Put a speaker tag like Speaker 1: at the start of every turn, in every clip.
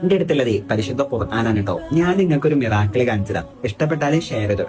Speaker 1: എന്റെ അടുത്തുള്ളത് പരിശുദ്ധ ഖുർആനാണ് കേട്ടോ. ഞാൻ നിങ്ങൾക്ക് ഒരു മിറാക്കിൾ കാണിച്ചു തരാം. ഇഷ്ടപ്പെട്ടാലും ഷെയർ ചെയ്തു.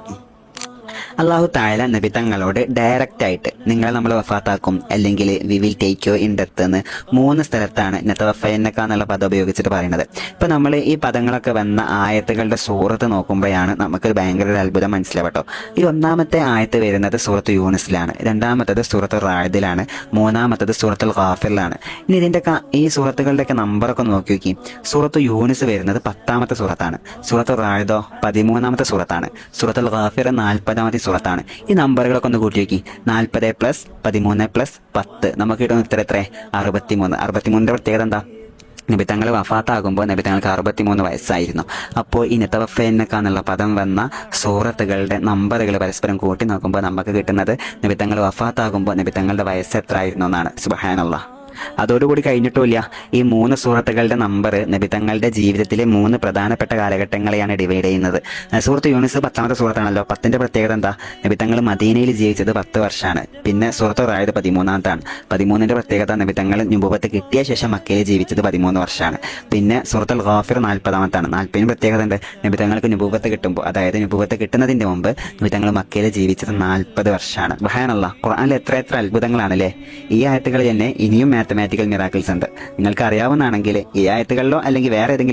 Speaker 2: അള്ളാഹു താഴെ നബി തങ്ങളോട് ഡയറക്റ്റ് ആയിട്ട് നിങ്ങളെ നമ്മൾ വഫാത്താക്കും അല്ലെങ്കിൽ we will take you in death എന്ന് 3 സ്ഥലത്താണ് നതവഫയന്നക എന്നുള്ള പദം ഉപയോഗിച്ചിട്ട് പറയുന്നത്. ഇപ്പൊ നമ്മൾ ഈ പദങ്ങളൊക്കെ വന്ന ആയത്തുകളുടെ സൂറത്ത് നോക്കുമ്പോഴാണ് നമുക്കൊരു ഭയങ്കര ഒരു അത്ഭുതം മനസ്സിലാവട്ടോ. ഈ ഒന്നാമത്തെ ആയത്ത് വരുന്നത് സൂറത്ത് യൂനിസിലാണ്, രണ്ടാമത്തത് സൂറത്ത് റാദിലാണ്, മൂന്നാമത്തത് സൂറത്തുൽ ഗാഫിറിലാണ്. ഇനി ഇതിന്റെ ഈ സൂറത്തുകളുടെയൊക്കെ നമ്പറൊക്കെ നോക്കി നോക്കി. സൂറത്ത് യൂനിസ് വരുന്നത് 10ാമത്തെ സൂറത്താണ്, സൂറത്ത് റാദിദോ 13ാമത്തെ സൂറത്താണ്, സൂറത്തുൽ ഗാഫിർ 40ാമത്തെ സൂറത്താണ്. ഈ നമ്പറുകളൊക്കെ ഒന്ന് കൂട്ടി നോക്കി. 40 + 13 + 10 നമുക്ക് കിട്ടുന്ന ഉത്തരം എത്ര? 63. 63ന്റെ പ്രത്യേകത എന്താ? നബി തങ്ങൾ വഫാത്താകുമ്പോൾ നബി തങ്ങൾക്ക് 63 വയസ്സായിരുന്നു. അപ്പോൾ ഈ നതവഫയന്നക എന്നുള്ള പദം വന്ന സൂറത്തുകളുടെ നമ്പറുകൾ പരസ്പരം കൂട്ടി നോക്കുമ്പോൾ നമുക്ക് കിട്ടുന്നത് നബി തങ്ങൾ വഫാത്താകുമ്പോൾ നബി തങ്ങളുടെ വയസ്സ് എത്ര ആയിരുന്നു എന്നാണ്. സുബ്ഹാനല്ലാഹ്. അതോടുകൂടി കഴിഞ്ഞിട്ടില്ല. ഈ 3 സൂറത്തുകളുടെ നമ്പർ നബി തങ്ങളുടെ ജീവിതത്തിലെ 3 പ്രധാനപ്പെട്ട കാലഘട്ടങ്ങളെയാണ് ഡിവൈഡ് ചെയ്യുന്നത്. സൂറത്ത് യൂനിസ് 10ാമത്തെ സൂറത്താണല്ലോ. 10ന്റെ പ്രത്യേകത എന്താ? നബി തങ്ങൾ മദീനയിൽ ജീവിച്ചത് 10 വർഷമാണ്. പിന്നെ സൂറത്ത് റായിദ് 13ാമത്താണ്. 13ന്റെ പ്രത്യേകത നബി തങ്ങൾ നുബുവത്ത് കിട്ടിയ ശേഷം മക്കയിൽ ജീവിച്ചത് 13 വർഷമാണ്. പിന്നെ സൂറത്തുൽ ഗാഫിർ 40ാമത്താണ്. 40ന് പ്രത്യേകത ഉണ്ട്. നബി തങ്ങൾക്ക് നുബുവത്ത് കിട്ടുമ്പോൾ, അതായത് നുബുവത്ത് കിട്ടുന്നതിന്റെ മുമ്പ് നബി തങ്ങൾ മക്കയിൽ ജീവിച്ചത് 40 വർഷമാണ്. സുബ്ഹാനല്ലാഹ്. ഖുർആനിൽ എത്ര അത്ഭുതങ്ങളാണല്ലേ. ഈ ആയത്തുകളിൽ തന്നെ ഇനിയും മാത്തമാറ്റിക്കൽ മിറാക്കിൾസ് ഉണ്ട്. നിങ്ങൾക്ക് അറിയാവുന്നതാണെങ്കിൽ ഈ ആയത്തുകളിലോ അല്ലെങ്കിൽ വേറെ ഏതെങ്കിലും